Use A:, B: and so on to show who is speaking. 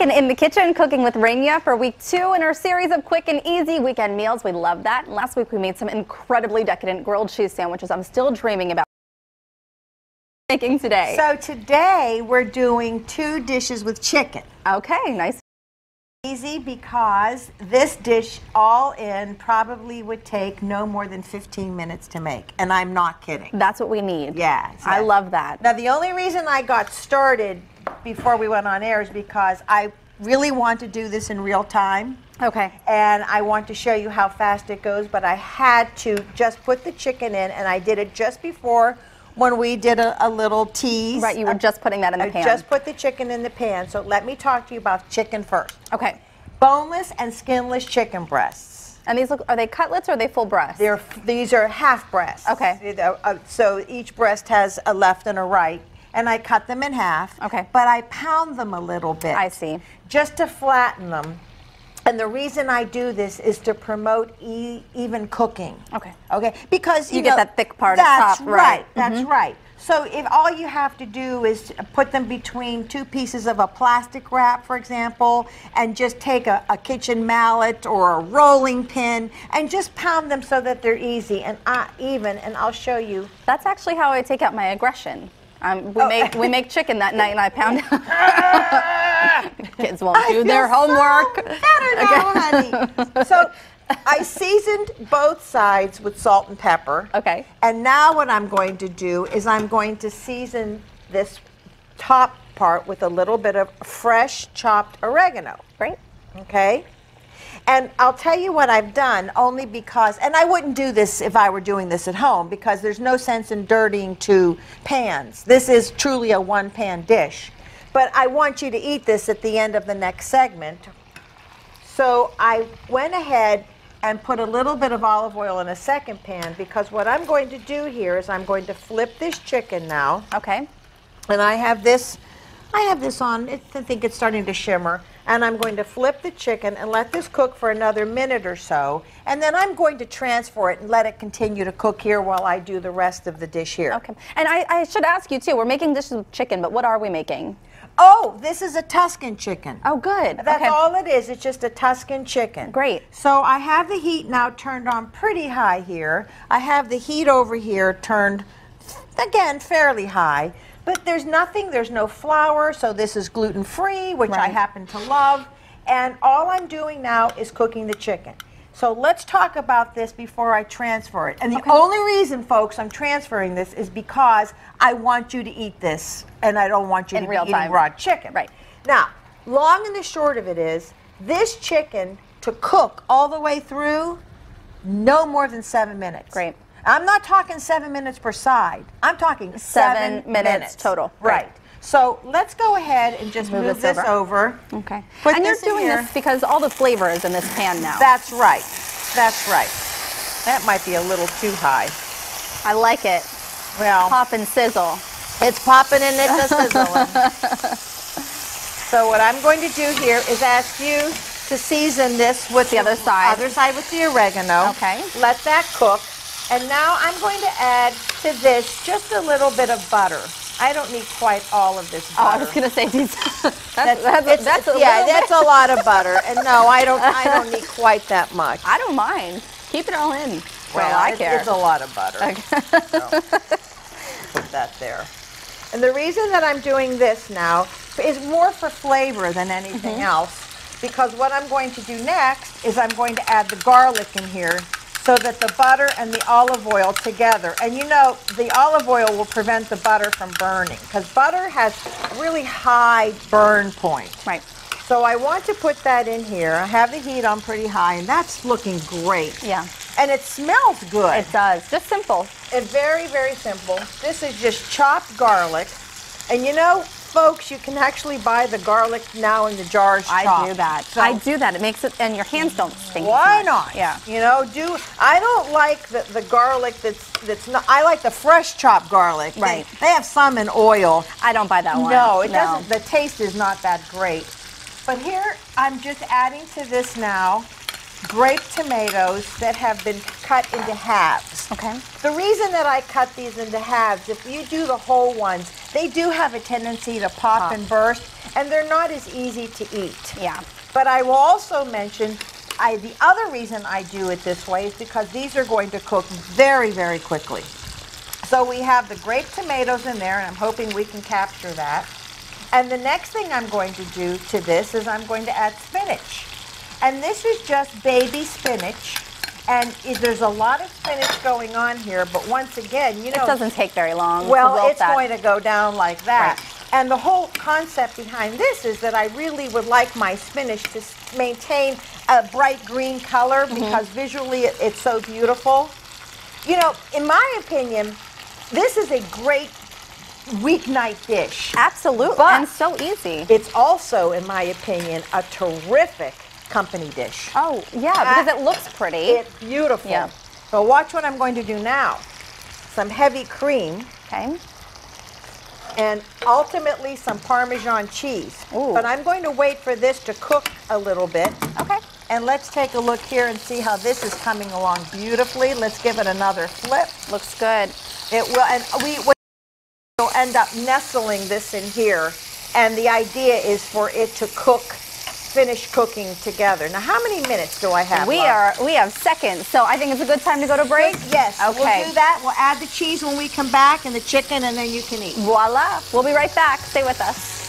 A: and in the kitchen, cooking with Rania for week 2 in our series of quick and easy weekend meals. We love that. And last week we made some incredibly decadent grilled cheese sandwiches I'm still dreaming about making today.
B: So today we're doing 2 dishes with chicken.
A: Okay, nice.
B: Easy because this dish all in probably would take no more than 15 minutes to make. And I'm not kidding.
A: That's what we need.
B: Yes.
A: I love that.
B: Now the only reason I got started before we went on air is because I really want to do this in real time.
A: Okay.
B: And I want to show you how fast it goes, but I had to just put the chicken in, and I did it just before when we did a little tease.
A: Right, you were just putting that in the pan.
B: I just put the chicken in the pan, so let me talk to you about chicken first.
A: Okay.
B: Boneless and skinless chicken breasts.
A: And these are they cutlets or are they full breasts?
B: These are half breasts.
A: Okay.
B: So each breast has a left and a right, and I cut them in half.
A: Okay.
B: But I pound them a little bit.
A: I see.
B: Just to flatten them. And the reason I do this is to promote even cooking.
A: Okay.
B: Okay. Because
A: you get that thick part at top, right?
B: That's right. So if all you have to do is put them between 2 pieces of a plastic wrap, for example, and just take a kitchen mallet or a rolling pin and just pound them so that they're easy and even. And I'll show you.
A: That's actually how I take out my aggression. We make chicken that night and I pound. Kids won't do their homework.
B: Better now, honey. So I seasoned both sides with salt and pepper.
A: Okay.
B: And now what I'm going to do is I'm going to season this top part with a little bit of fresh chopped oregano.
A: Great.
B: Okay. And I'll tell you what I've done, only because, and I wouldn't do this if I were doing this at home, because there's no sense in dirtying 2 pans. This is truly a 1-pan dish. But I want you to eat this at the end of the next segment. So I went ahead and put a little bit of olive oil in a second pan, because what I'm going to do here is I'm going to flip this chicken now.
A: Okay.
B: And I have this on, I think it's starting to shimmer. And I'm going to flip the chicken and let this cook for another minute or so. And then I'm going to transfer it and let it continue to cook here while I do the rest of the dish here.
A: Okay. And I should ask you too, we're making dishes with chicken, but what are we making?
B: Oh, this is a Tuscan chicken.
A: Oh, good.
B: That's all it is. It's just a Tuscan chicken.
A: Great.
B: So I have the heat now turned on pretty high here. I have the heat over here turned, again, fairly high. But there's no flour, so this is gluten-free, which I happen to love. And all I'm doing now is cooking the chicken. So let's talk about this before I transfer it. And the only reason, folks, I'm transferring this is because I want you to eat this, and I don't want you to be eating raw chicken.
A: Right.
B: Now, long and the short of it is, this chicken, to cook all the way through, no more than 7 minutes.
A: Great.
B: I'm not talking 7 minutes per side. I'm talking 7 minutes
A: total.
B: Right. So let's go ahead and just move this over.
A: Okay.
B: Put
A: and you're
B: this in
A: doing
B: here.
A: this because all the flavor is in this pan now.
B: That's right. That's right. That might be a little too high.
A: I like it.
B: Well,
A: pop and sizzle.
B: It's popping and it's a sizzling. So what I'm going to do here is ask you to season this with
A: the other side.
B: Other side with the oregano.
A: Okay.
B: Let that cook. And now I'm going to add to this just a little bit of butter. I don't need quite all of this butter.
A: Oh, I was going to say these. that's
B: a lot of butter. And no, I don't need quite that much.
A: I don't mind. Keep it all in.
B: Well,
A: I care.
B: It's a lot of butter. Okay. So, put that there. And the reason that I'm doing this now is more for flavor than anything else, because what I'm going to do next is I'm going to add the garlic in here, so that the butter and the olive oil together, and you know, the olive oil will prevent the butter from burning, because butter has really high burn point.
A: Right.
B: So I want to put that in here. I have the heat on pretty high, and that's looking great.
A: Yeah.
B: And it smells good.
A: It does. Just simple.
B: It's very, very simple. This is just chopped garlic. And you know, folks, you can actually buy the garlic now in the jars chopped.
A: I do that.
B: So,
A: I do that. It makes it, and your hands don't stink.
B: Why not?
A: Yeah.
B: You know, I don't like the garlic that's not, I like the fresh chopped garlic.
A: Right.
B: They have some in oil.
A: I don't buy that one.
B: No, it doesn't. The taste is not that great. But here, I'm just adding to this now grape tomatoes that have been cut into halves.
A: Okay.
B: The reason that I cut these into halves, if you do the whole ones, they do have a tendency to pop and burst, and they're not as easy to eat.
A: Yeah.
B: But I will also mention, the other reason I do it this way is because these are going to cook very, very quickly. So we have the grape tomatoes in there, and I'm hoping we can capture that. And the next thing I'm going to do to this is I'm going to add spinach. And this is just baby spinach. And there's a lot of spinach going on here, but once again, you know...
A: It doesn't take very long.
B: Well, it's going to go down like that.
A: Right.
B: And the whole concept behind this is that I really would like my spinach to maintain a bright green color because visually it's so beautiful. You know, in my opinion, this is a great weeknight dish.
A: Absolutely,
B: But
A: and so easy.
B: It's also, in my opinion, a terrific company dish.
A: Oh, yeah, because it looks pretty.
B: It's beautiful.
A: Yeah.
B: So watch what I'm going to do now. Some heavy cream.
A: Okay.
B: And ultimately some Parmesan cheese.
A: Ooh.
B: But I'm going to wait for this to cook a little bit.
A: Okay.
B: And let's take a look here and see how this is coming along beautifully. Let's give it another flip.
A: Looks good.
B: It will, and we'll end up nestling this in here. And the idea is for it to finish cooking together. Now, how many minutes do I have left?
A: We have seconds, so I think it's a good time to go to break.
B: Yes.
A: Okay.
B: We'll do that. We'll add the cheese when we come back and the chicken, and then you can eat.
A: Voila. We'll be right back. Stay with us.